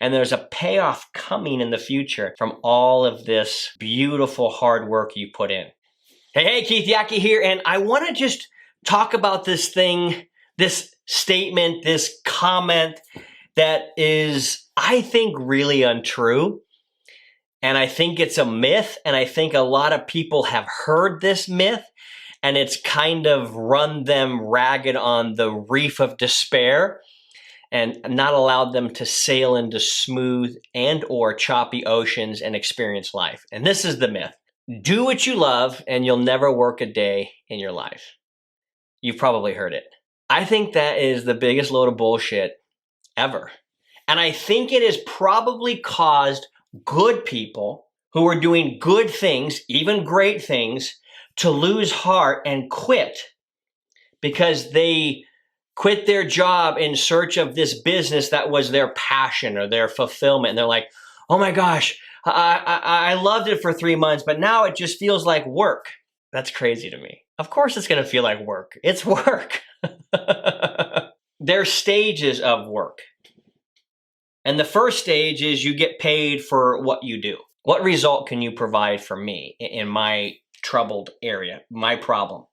And there's a payoff coming in the future from all of this beautiful hard work you put in. Hey, Keith Yackey here, and I want to just talk about this thing, this statement, this comment that is, I think, really untrue. And I think it's a myth, and I think a lot of people have heard this myth, and it's kind of run them ragged on the reef of despair and not allowed them to sail into smooth and or choppy oceans and experience life. And this is the myth. Do what you love, and you'll never work a day in your life. You've probably heard it. I think that is the biggest load of bullshit ever. And I think it has probably caused good people who are doing good things, even great things, to lose heart and quit because they quit their job in search of this business that was their passion or their fulfillment. And they're like, oh my gosh, I loved it for 3 months, but now it just feels like work. That's crazy to me. Of course it's going to feel like work. It's work. There's stages of work. And the first stage is you get paid for what you do. What result can you provide for me in my troubled area, my problem?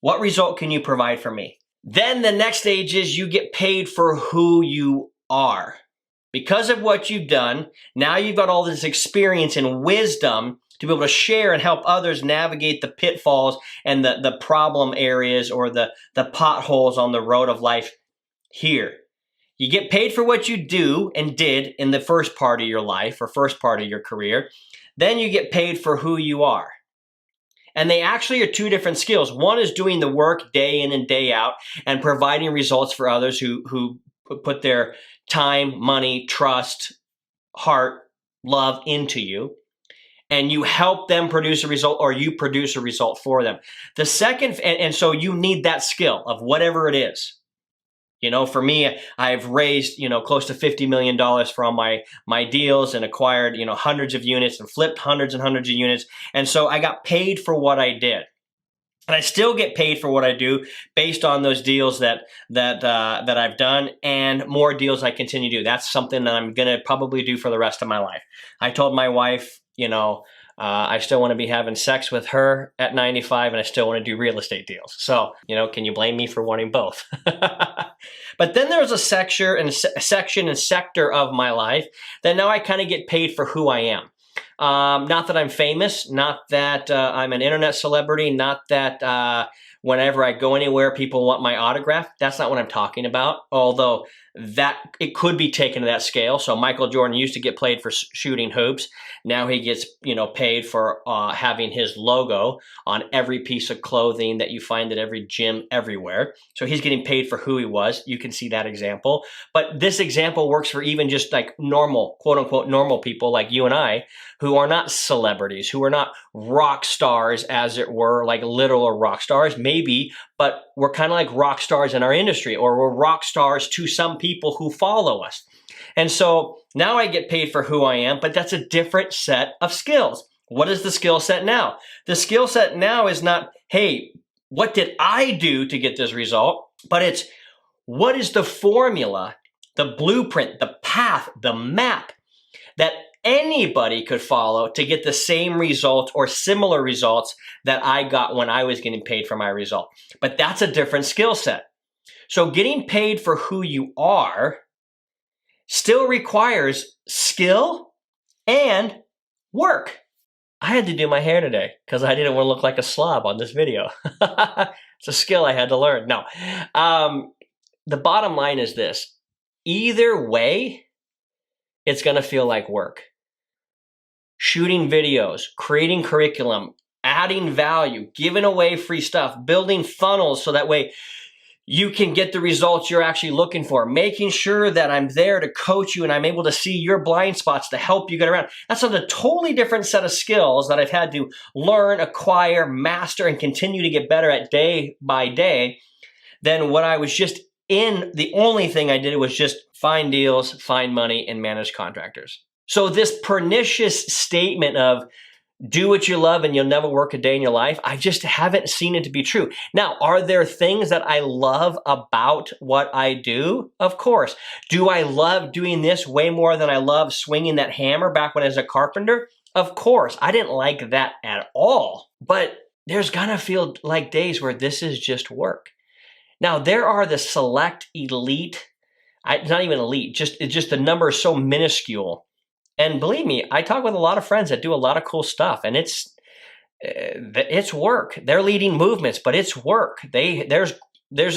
What result can you provide for me? Then the next stage is you get paid for who you are. Because of what you've done, now you've got all this experience and wisdom to be able to share and help others navigate the pitfalls and the problem areas or the potholes on the road of life here. You get paid for what you do and did in the first part of your life or first part of your career. Then you get paid for who you are. And they actually are two different skills. One is doing the work day in and day out and providing results for others who put their time, money, trust, heart, love into you. And you help them produce a result or you produce a result for them. The second, and so you need that skill of whatever it is. You know, for me, I've raised, close to $50 million from my deals and acquired, hundreds of units and flipped hundreds and hundreds of units. And so I got paid for what I did. And I still get paid for what I do based on those deals that I've done and more deals I continue to do. That's something that I'm going to probably do for the rest of my life. I told my wife, I still want to be having sex with her at 95 and I still want to do real estate deals. So, can you blame me for wanting both? But then there's a section and sector of my life that now I kind of get paid for who I am. Not that I'm famous, not that I'm an internet celebrity, not that whenever I go anywhere, people want my autograph. That's not what I'm talking about, although that it could be taken to that scale. So Michael Jordan used to get paid for shooting hoops. Now he gets paid for having his logo on every piece of clothing that you find at every gym everywhere. So he's getting paid for who he was. You can see that example. But this example works for even just like normal, quote unquote, normal people like you and I who are not celebrities, who are not rock stars, as it were, like literal rock stars, maybe, but we're kind of like rock stars in our industry, or we're rock stars to some people who follow us. And so now I get paid for who I am, but that's a different set of skills. What is the skill set now? The skill set now is not, hey, what did I do to get this result? But it's, what is the formula, the blueprint, the path, the map that anybody could follow to get the same result or similar results that I got when I was getting paid for my result. But that's a different skill set. So getting paid for who you are still requires skill and work. I had to do my hair today because I didn't want to look like a slob on this video. It's a skill I had to learn. No. The bottom line is this. Either way, it's going to feel like work. Shooting videos, creating curriculum, adding value, giving away free stuff, building funnels so that way you can get the results you're actually looking for, making sure that I'm there to coach you and I'm able to see your blind spots to help you get around. That's a totally different set of skills that I've had to learn, acquire, master, and continue to get better at day by day than what I was just in. The only thing I did was just find deals, find money, and manage contractors. So this pernicious statement of do what you love and you'll never work a day in your life, I just haven't seen it to be true. Now, are there things that I love about what I do? Of course. Do I love doing this way more than I love swinging that hammer back when I was a carpenter? Of course. I didn't like that at all. But there's gonna feel like days where this is just work. Now, there are the select elite, not even elite, just the number is so minuscule. And believe me, I talk with a lot of friends that do a lot of cool stuff, and it's work. They're leading movements, but it's work. There's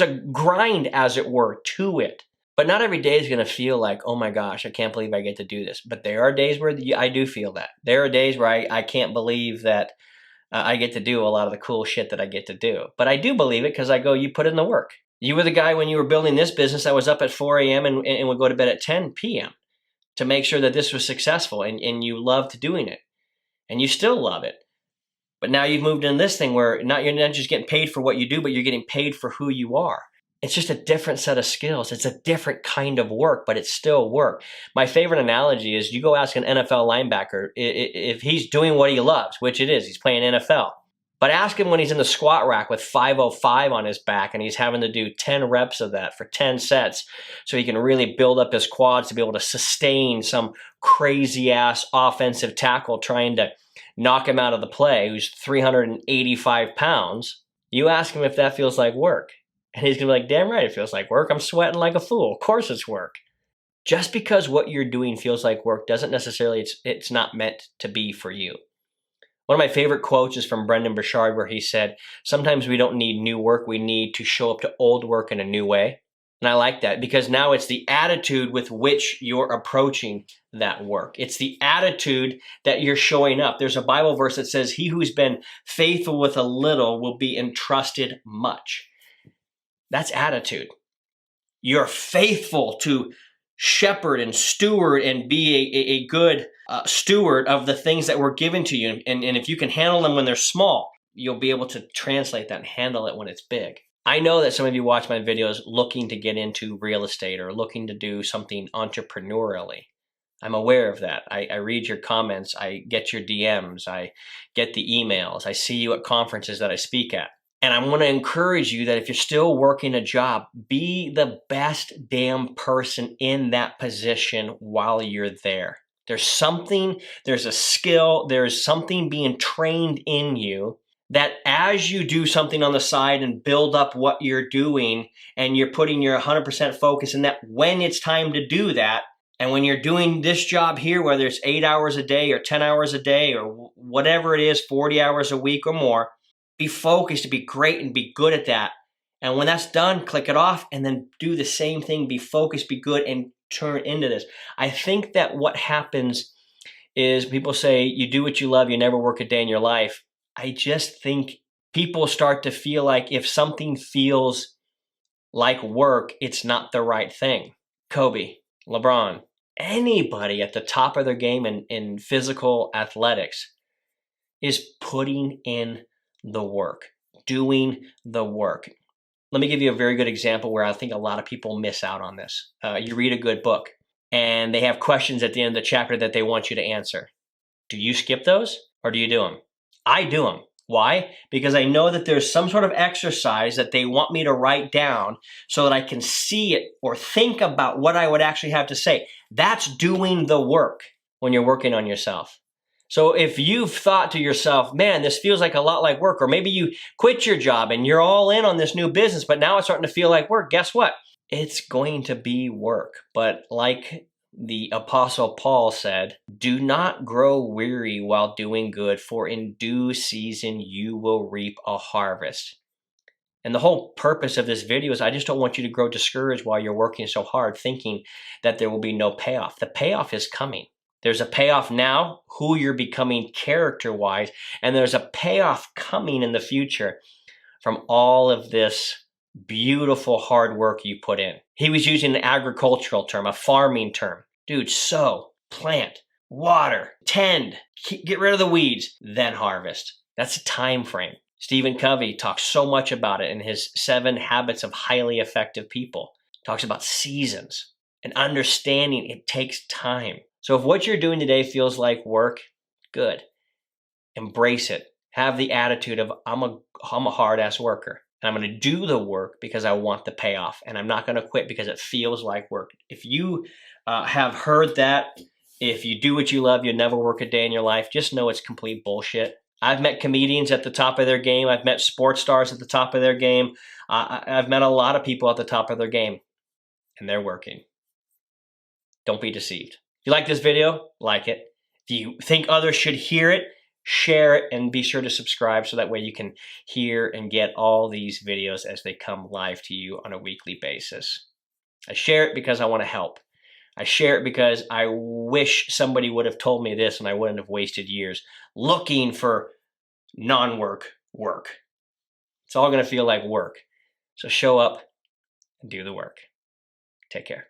a grind, as it were, to it. But not every day is going to feel like, oh my gosh, I can't believe I get to do this. But there are days where I do feel that. There are days where I can't believe that I get to do a lot of the cool shit that I get to do. But I do believe it because I go, you put in the work. You were the guy when you were building this business that was up at 4 a.m. and would go to bed at 10 p.m. to make sure that this was successful, and you loved doing it, and you still love it. But now you've moved into this thing where you're not just getting paid for what you do, but you're getting paid for who you are. It's just a different set of skills. It's a different kind of work, but it's still work. My favorite analogy is you go ask an NFL linebacker if he's doing what he loves, which it is. He's playing NFL. But ask him when he's in the squat rack with 505 on his back and he's having to do 10 reps of that for 10 sets so he can really build up his quads to be able to sustain some crazy-ass offensive tackle trying to knock him out of the play who's 385 pounds. You ask him if that feels like work. And he's going to be like, damn right it feels like work. I'm sweating like a fool. Of course it's work. Just because what you're doing feels like work doesn't necessarily, it's not meant to be for you. One of my favorite quotes is from Brendan Burchard, where he said, sometimes we don't need new work, we need to show up to old work in a new way. And I like that because now it's the attitude with which you're approaching that work. It's the attitude that you're showing up. There's a Bible verse that says, he who's been faithful with a little will be entrusted much. That's attitude. You're faithful to shepherd and steward and be a good steward of the things that were given to you. And if you can handle them when they're small, you'll be able to translate that and handle it when it's big. I know that some of you watch my videos looking to get into real estate or looking to do something entrepreneurially. I'm aware of that. I read your comments. I get your DMs. I get the emails. I see you at conferences that I speak at. And I want to encourage you that if you're still working a job, be the best damn person in that position while you're there. There's a skill, there's something being trained in you that as you do something on the side and build up what you're doing and you're putting your 100% focus in that when it's time to do that, and when you're doing this job here, whether it's 8 hours a day or 10 hours a day or whatever it is, 40 hours a week or more, be focused to be great and be good at that. And when that's done, click it off and then do the same thing. Be focused, be good, and turn into this. I think that what happens is people say you do what you love, you never work a day in your life. I just think people start to feel like if something feels like work, it's not the right thing. Kobe, LeBron, anybody at the top of their game in physical athletics is putting in the work, doing the work. Let me give you a very good example where I think a lot of people miss out on this. You read a good book and they have questions at the end of the chapter that they want you to answer. Do you skip those or do you do them? I do them. Why? Because I know that there's some sort of exercise that they want me to write down so that I can see it or think about what I would actually have to say. That's doing the work when you're working on yourself. So if you've thought to yourself, man, this feels like a lot like work, or maybe you quit your job and you're all in on this new business, but now it's starting to feel like work, guess what? It's going to be work. But like the Apostle Paul said, do not grow weary while doing good, for in due season you will reap a harvest. And the whole purpose of this video is I just don't want you to grow discouraged while you're working so hard, thinking that there will be no payoff. The payoff is coming. There's a payoff now, who you're becoming character-wise, and there's a payoff coming in the future from all of this beautiful hard work you put in. He was using an agricultural term, a farming term. Dude, sow, plant, water, tend, get rid of the weeds, then harvest. That's a time frame. Stephen Covey talks so much about it in his 7 Habits of Highly Effective People. Talks about seasons and understanding it takes time. So if what you're doing today feels like work, good. Embrace it. Have the attitude of, I'm a hard-ass worker. And I'm going to do the work because I want the payoff. And I'm not going to quit because it feels like work. If you have heard that, if you do what you love, you'll never work a day in your life, just know it's complete bullshit. I've met comedians at the top of their game. I've met sports stars at the top of their game. I've met a lot of people at the top of their game, and they're working. Don't be deceived. If you like this video, like it. If you think others should hear it, share it, and be sure to subscribe so that way you can hear and get all these videos as they come live to you on a weekly basis. I share it because I want to help. I share it because I wish somebody would have told me this and I wouldn't have wasted years looking for non-work work. It's all going to feel like work. So show up and do the work. Take care.